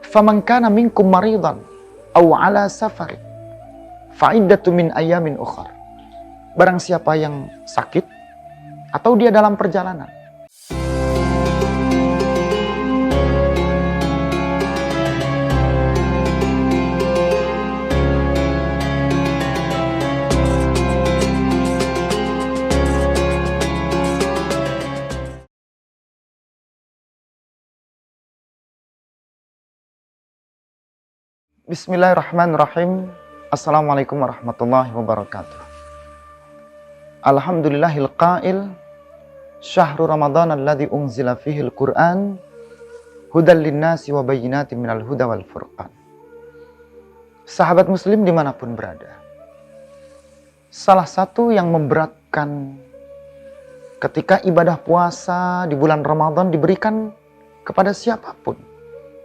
Faman kana minkum maridan aw ala safarin fa'iddatu min ayamin ukhar. Barang siapa yang sakit atau dia dalam perjalanan. Bismillahirrahmanirrahim. Assalamualaikum warahmatullahi wabarakatuh. Alhamdulillahil qail, syahrul Ramadan alladzi unzila fihil Qur'an hudal linnasi wa bayyinatin minal huda wal furqan. Sahabat muslim dimanapun berada, salah satu yang memberatkan ketika ibadah puasa di bulan Ramadan diberikan kepada siapapun,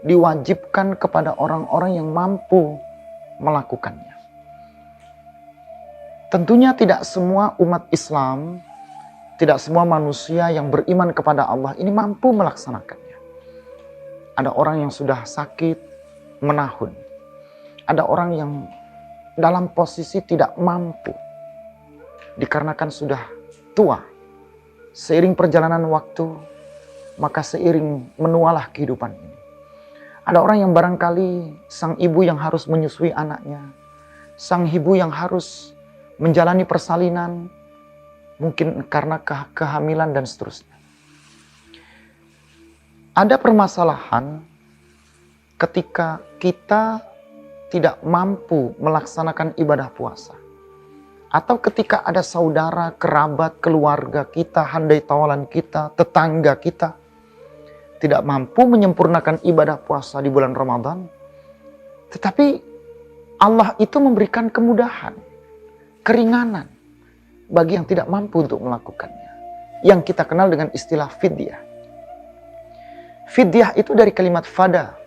diwajibkan kepada orang-orang yang mampu melakukannya. Tentunya tidak semua umat Islam, tidak semua manusia yang beriman kepada Allah ini mampu melaksanakannya. Ada orang yang sudah sakit, menahun. Ada orang yang dalam posisi tidak mampu, dikarenakan sudah tua. Seiring perjalanan waktu, maka seiring menualah kehidupan ini. Ada orang yang barangkali sang ibu yang harus menyusui anaknya, sang ibu yang harus menjalani persalinan, mungkin karena kehamilan dan seterusnya. Ada permasalahan ketika kita tidak mampu melaksanakan ibadah puasa. Atau ketika ada saudara, kerabat, keluarga kita, handai tawalan kita, tetangga kita, tidak mampu menyempurnakan ibadah puasa di bulan Ramadan, tetapi Allah itu memberikan kemudahan, keringanan bagi yang tidak mampu untuk melakukannya, yang kita kenal dengan istilah fidyah. Fidyah itu dari kalimat fada,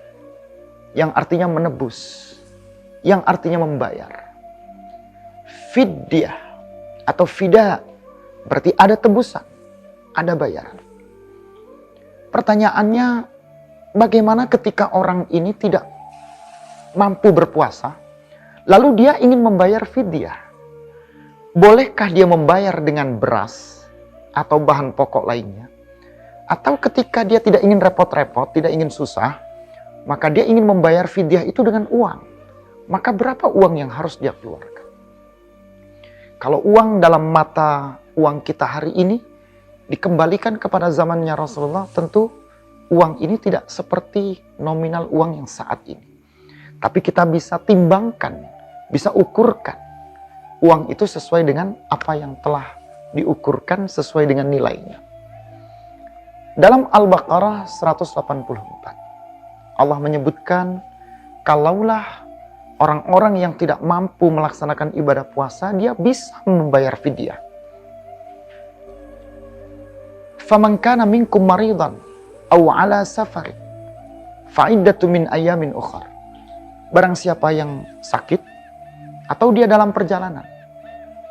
yang artinya menebus, yang artinya membayar. Fidyah atau fida berarti ada tebusan, ada bayaran. Pertanyaannya, bagaimana ketika orang ini tidak mampu berpuasa, lalu dia ingin membayar fidyah? Bolehkah dia membayar dengan beras atau bahan pokok lainnya? Atau ketika dia tidak ingin repot-repot, tidak ingin susah, maka dia ingin membayar fidyah itu dengan uang. Maka berapa uang yang harus dia keluarkan? Kalau uang dalam mata uang kita hari ini, dikembalikan kepada zamannya Rasulullah, tentu uang ini tidak seperti nominal uang yang saat ini. Tapi kita bisa timbangkan, bisa ukurkan uang itu sesuai dengan apa yang telah diukurkan sesuai dengan nilainya. Dalam Al-Baqarah 184, Allah menyebutkan, kalaulah orang-orang yang tidak mampu melaksanakan ibadah puasa, dia bisa membayar fidyah. Faman kana minkum maridan aw ala safarin fa'iddatu min ayamin ukhar. Barang siapa yang sakit atau dia dalam perjalanan,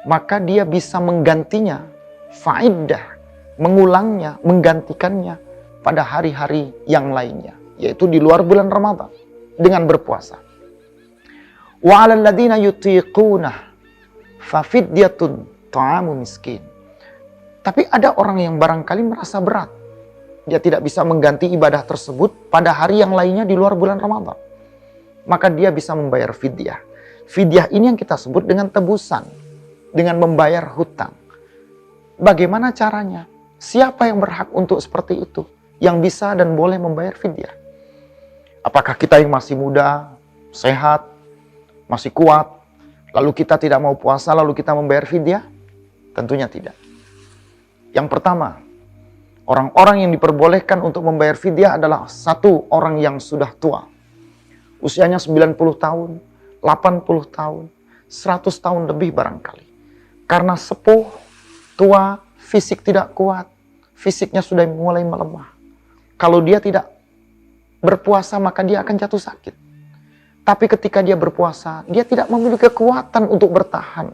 maka dia bisa menggantinya, fa'iddah, mengulangnya, menggantikannya pada hari-hari yang lainnya, yaitu di luar bulan Ramadan dengan berpuasa. Wa 'alal ladzina yutiqunah fa fidyatun ta'amu miskin. Tapi ada orang yang barangkali merasa berat. Dia tidak bisa mengganti ibadah tersebut pada hari yang lainnya di luar bulan Ramadan. Maka dia bisa membayar fidyah. Fidyah ini yang kita sebut dengan tebusan, dengan membayar hutang. Bagaimana caranya? Siapa yang berhak untuk seperti itu? Yang bisa dan boleh membayar fidyah? Apakah kita yang masih muda, sehat, masih kuat, lalu kita tidak mau puasa, lalu kita membayar fidyah? Tentunya tidak. Yang pertama, orang-orang yang diperbolehkan untuk membayar fidyah adalah satu orang yang sudah tua. Usianya 90 tahun, 80 tahun, 100 tahun lebih barangkali. Karena sepuh, tua, fisik tidak kuat, fisiknya sudah mulai melemah. Kalau dia tidak berpuasa, maka dia akan jatuh sakit. Tapi ketika dia berpuasa, dia tidak memiliki kekuatan untuk bertahan.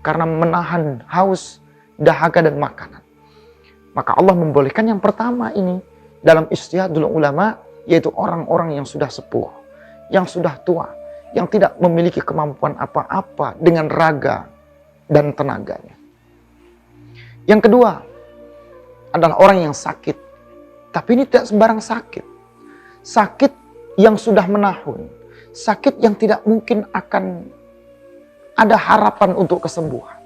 Karena menahan haus, dahaga dan makanan. Maka Allah membolehkan yang pertama ini dalam ijtihadul ulama yaitu orang-orang yang sudah sepuh, yang sudah tua, yang tidak memiliki kemampuan apa-apa dengan raga dan tenaganya. Yang kedua adalah orang yang sakit, tapi ini tidak sembarang sakit. Sakit yang sudah menahun, sakit yang tidak mungkin akan ada harapan untuk kesembuhan.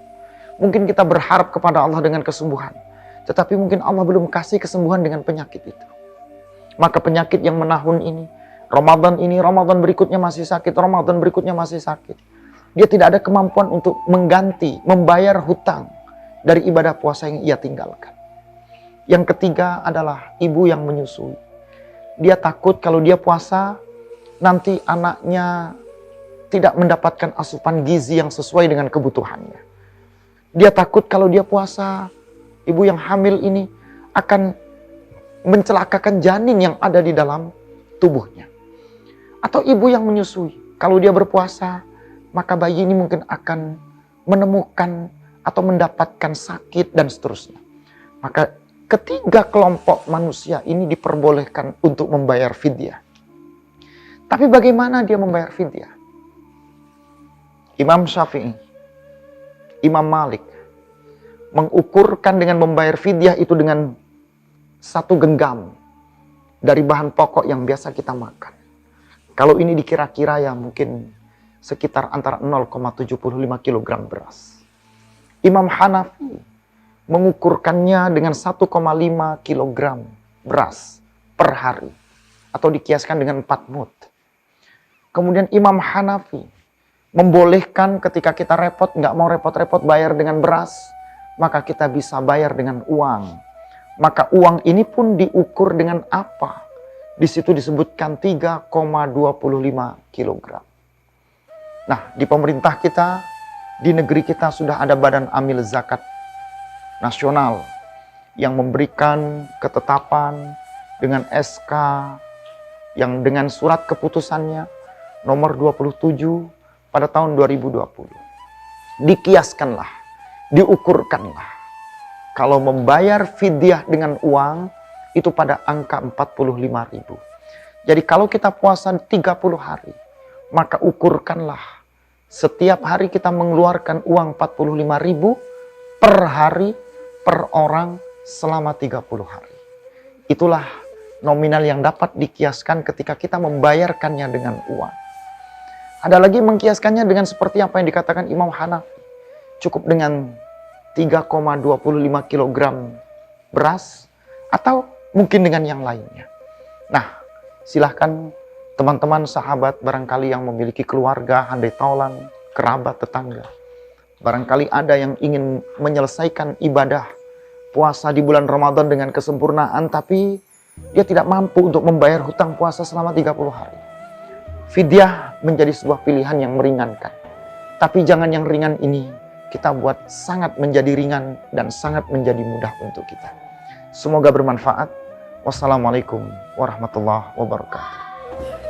Mungkin kita berharap kepada Allah dengan kesembuhan, tetapi mungkin Allah belum kasih kesembuhan dengan penyakit itu. Maka penyakit yang menahun ini, Ramadan berikutnya masih sakit, Ramadan berikutnya masih sakit. Dia tidak ada kemampuan untuk mengganti, membayar hutang dari ibadah puasa yang ia tinggalkan. Yang ketiga adalah ibu yang menyusui. Dia takut kalau dia puasa, nanti anaknya tidak mendapatkan asupan gizi yang sesuai dengan kebutuhannya. Dia takut kalau dia puasa, ibu yang hamil ini akan mencelakakan janin yang ada di dalam tubuhnya. Atau ibu yang menyusui, kalau dia berpuasa, maka bayi ini mungkin akan menemukan atau mendapatkan sakit dan seterusnya. Maka ketiga kelompok manusia ini diperbolehkan untuk membayar fidyah. Tapi bagaimana dia membayar fidyah? Imam Syafi'i, Imam Malik mengukurkan dengan membayar fidyah itu dengan 1 genggam dari bahan pokok yang biasa kita makan. Kalau ini dikira-kira ya mungkin sekitar antara 0,75 kg beras. Imam Hanafi mengukurkannya dengan 1,5 kg beras per hari. Atau dikiaskan dengan 4 mud. Kemudian Imam Hanafi membolehkan ketika kita repot, nggak mau repot-repot bayar dengan beras, maka kita bisa bayar dengan uang. Maka uang ini pun diukur dengan apa? Di situ disebutkan 3,25 kg. Nah, di pemerintah kita, di negeri kita sudah ada Badan Amil Zakat Nasional yang memberikan ketetapan dengan SK yang dengan surat keputusannya nomor 27 pada tahun 2020. Dikiaskanlah, diukurkanlah. Kalau membayar fidyah dengan uang itu pada angka 45.000. Jadi kalau kita puasa 30 hari, maka ukurkanlah setiap hari kita mengeluarkan uang 45.000 per hari per orang selama 30 hari. Itulah nominal yang dapat dikiaskan ketika kita membayarkannya dengan uang. Ada lagi mengkiaskannya dengan seperti apa yang dikatakan Imam Hanafi. Cukup dengan 3,25 kg beras atau mungkin dengan yang lainnya. Nah, silahkan teman-teman sahabat barangkali yang memiliki keluarga, handai taulan, kerabat, tetangga. Barangkali ada yang ingin menyelesaikan ibadah puasa di bulan Ramadan dengan kesempurnaan, tapi dia tidak mampu untuk membayar hutang puasa selama 30 hari. Fidyah menjadi sebuah pilihan yang meringankan. Tapi jangan yang ringan ini kita buat sangat menjadi ringan dan sangat menjadi mudah untuk kita. Semoga bermanfaat. Wassalamualaikum warahmatullahi wabarakatuh.